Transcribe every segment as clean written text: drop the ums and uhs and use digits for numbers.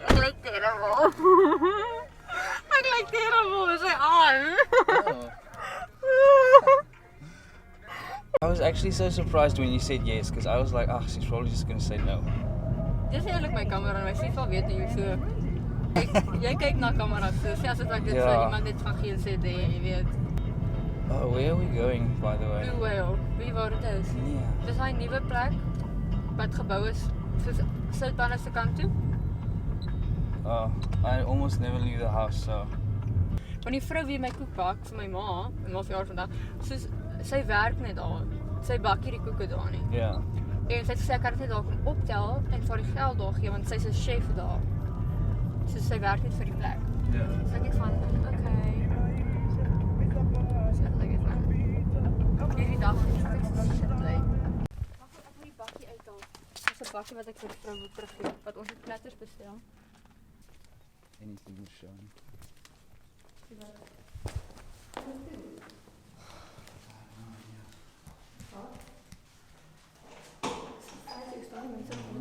Ek lyk terrible. Ek lyk terrible as I on. I was actually so surprised when you said yes, because I was like, ah, she's probably just going to say no. Dis eintlik my kamera en my sies al weet jy so. Jy kyk na kamera so, sê as ek dit vir iemand net van geen sê, jy weet. Oh, where are we going, by the way? Blue Whale, wie waar dit is. Yeah. Dis hy nuwe plek wat gebou is soos Soutbanne se kant toe. Oh, I almost never leave the house, so. Want die vrou wie my koek bak vir my ma, en my verjaardag vandag, soos sy werk net daar. Sy bak hierdie koeke daar nie. Ja. En sy het gesê ek kan dit net daar kom optel en vir die geld daar gee want sy's 'n chef daar. So sy werk net vir die plek. Ja. So ek het van, okay. So ek het van, hierdie dag is ek so shit bly. Ek moet die bakkie uithaal. Dis 'n bakkie wat ek vir die vrou moet teruggee, wat ons het platters bestel. Anything to show.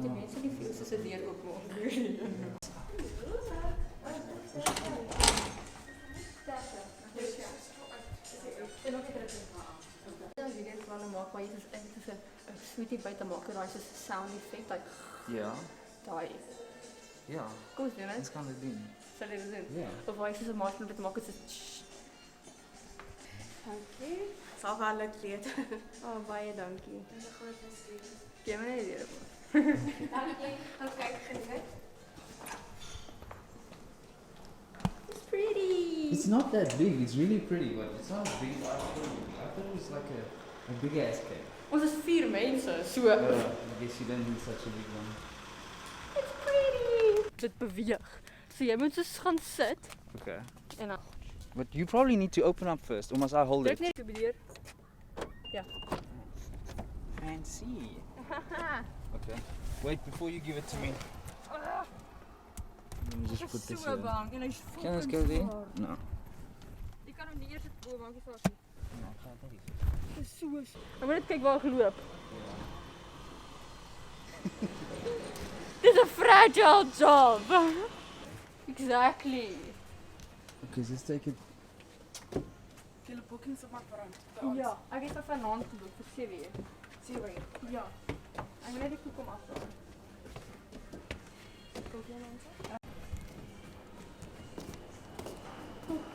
Die mense die veel soos 'n deur oopmaak. Maak maar jy is eintlik so 'n sweetie by te maak, daai so sound effect, daai Ja. daai. Ja. Kom ons doen dit. Dis kan dit doen. Sal jy dit doen? Ja. Of hy so 'n maatjie met maak dit so. Dankie. Sal wel dit weet. Oh, baie dankie. Dis 'n groot plesier. Gee my net weer. Dankie. Okay, geniet. It's pretty. It's not that big. It's really pretty, but it's not as big as I thought it was like a big ass cake. Ons is 4 mense, so. I guess you don't need such a big one. It's pretty. Dit beweeg. So jy moet soos gaan sit Okay. en dan But you probably need to open up first, or must I hold druk it? net die deur. Ja. Fancy. Okay. Wait, before you give it to me. Let me just put this so here. bang en hy's Can this go there? No. Jy kan hom nie eers dit bo bankie vas nie. No, I can't take it. Dis so. Ek moet net kyk waar ek loop. Dis 'n fragile job. Exactly. Okay, let's take it. Julle boekings op my brand. Ja, ek het vir vanaand geboek vir 7 uur. 7 uur. Ja. Ek moet net die koek om afhaal. Kom jy nou ons?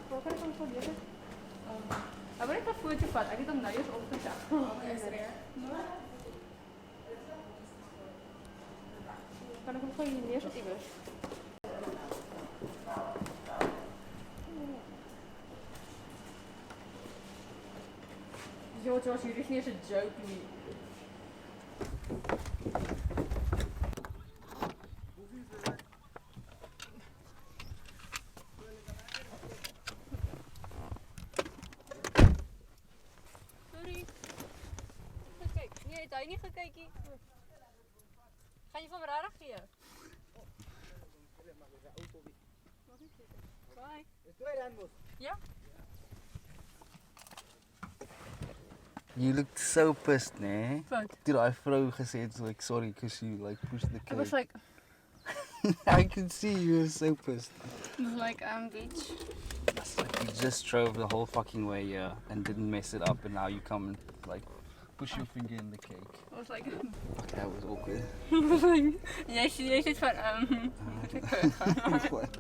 Waar kan ek hom verleer? Ek wil net 'n foto vat. Ek het hom nou eers opgetel. Is er? Kan ek hom gou hier neersit iewers? George, hierdie is nie eens 'n joke nie. Sorry. Kyk, nee, het hy nie gekyk nie. Gaan jy van regtig gee? Bye. Ja? You looked so pissed, né? Wat? Toe daai vrou gesê het like sorry because you like pushed the cake. I was like, I can see you were so pissed. bitch. It's like you just drove the whole fucking way here and didn't mess it up, and now you come and like push your finger in the cake. I was like, Fuck, that was awkward. jy sê van What?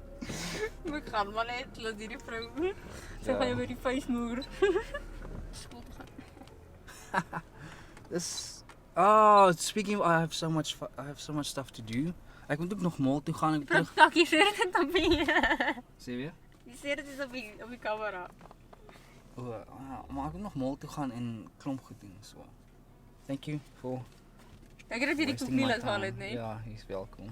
Ek gaan maar net laat hierdie vrou. Sy gaan jou met die face moer. Skool toe gaan. This. Oh, speaking of, I have so much stuff to do. Ek moet ook nog mall toe gaan en terug. Kakkie sê dit op die. Sê weer? Jy sê dit is op die kamera. Maar ek wil nog mall toe gaan en klomp goed doen so. Thank you for Ek het dit hierdie wasting koekie my laat val time. het, nee. Ja, he's welkom.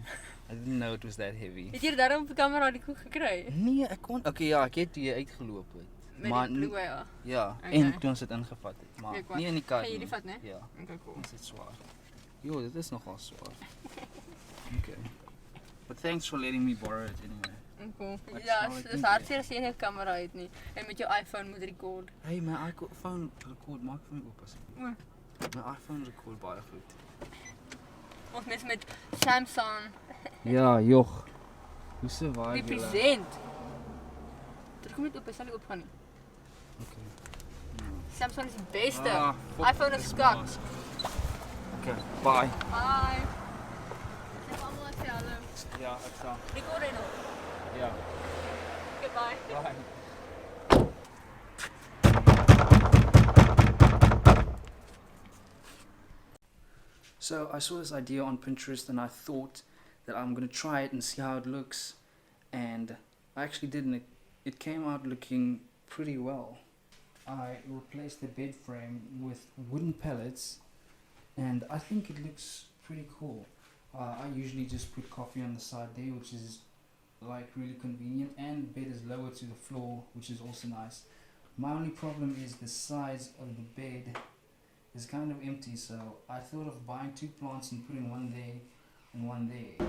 I didn't know it was that heavy. Het jy daarom op die kamera die koek gekry? Nee, ek kon. Okay, ja, ek het hier uitgeloop het. Met Maar die blue ja. Ja, Okay. en toe ons dit ingevat het, maar Ek wou- nie in die kar Ga jy nie. die vat, nee? Ja, Okay, cool. dit is zwaar. Jo, dit is nogal zwaar. Okay. But thanks for letting me borrow it anyway. Cool. Wat Ja, sal ek dis doen, hartseer as jy nie 'n kamera het nie en met jou iPhone moet rekord. Hey, my iPhone record maak vir my oop asseblief. O. My iPhone record baie goed. Ons mense met Samsung Ja, jog. Hoe survive julle? represent. Dit kom net op, hy sal nie opgaan nie. Okay. Samsung is die beste. Fuck iPhone is this skak. mask. Okay, bye. Bye. Sê almal sê hallo. Ja, ek sal. Rekord jy nog? Ja. Goodbye. Bye. So I saw this idea on Pinterest and I thought that I'm gonna try it and see how it looks, and I actually did, and it came out looking pretty well. I replaced the bed frame with wooden pallets and I think it looks pretty cool. I usually just put coffee on the side there, which is like really convenient, and the bed is lower to the floor, which is also nice. My only problem is the size of the bed is kind of empty, so I thought of buying 2 plants and putting one there and one there.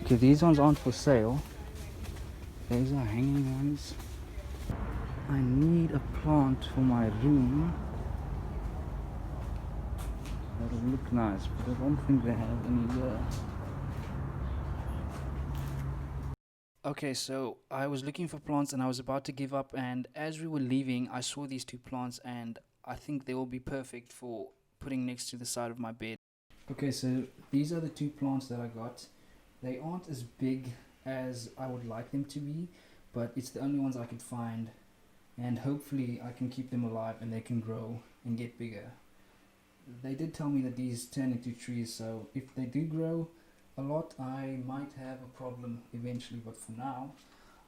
Okay, these ones aren't for sale. These are hanging ones. I need a plant for my room. That'll look nice, but I don't think they have any here. Okay, so I was looking for plants and I was about to give up, and as we were leaving I saw these 2 plants and I think they will be perfect for putting next to the side of my bed. Okay, so these are the 2 plants that I got. They aren't as big as I would like them to be, but it's the only ones I could find, and hopefully I can keep them alive and they can grow and get bigger. They did tell me that these turn into trees, so if they do grow a lot I might have a problem eventually, but for now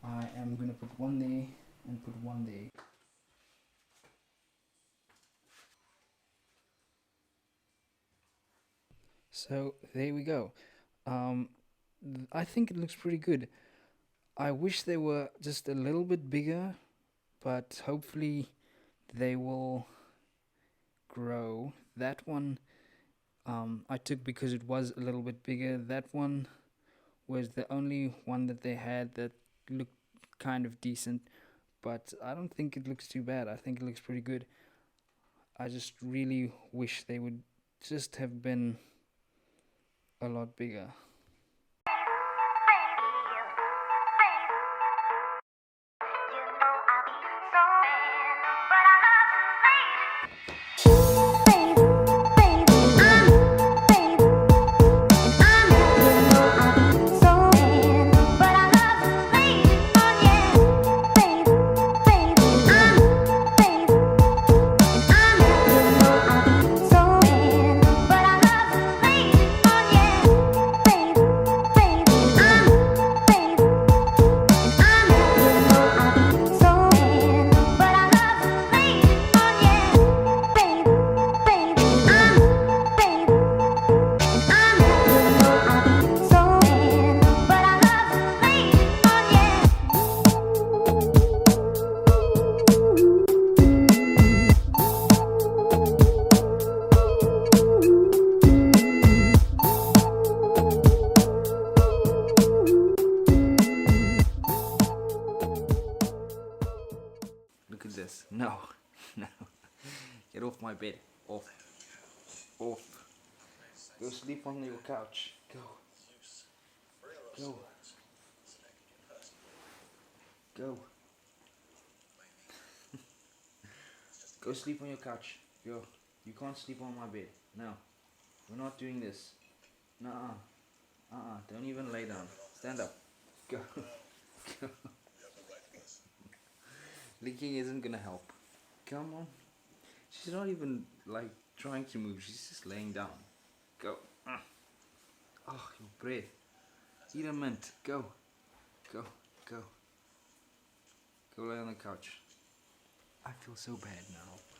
I am going to put one there and put one there. So there we go. I think it looks pretty good. I wish they were just a little bit bigger, but hopefully they will grow. That one I took because it was a little bit bigger. That one was the only one that they had that looked kind of decent, but I don't think it looks too bad. I think it looks pretty good. I just really wish they would just have been a lot bigger. Look at this. No. No. Get off my bed. Off. Off. Go sleep on your couch. Go. Go. Go. Go sleep on your couch. Go. You can't sleep on my bed. No. We're not doing this. Nuh-uh. Don't even lay down. Stand up. Go. Go. Licking isn't gonna help. Come on. She's not even like trying to move. She's just laying down. Go. breath. Eat a mint. Go. Go. Go. Go lay on the couch. I feel so bad now.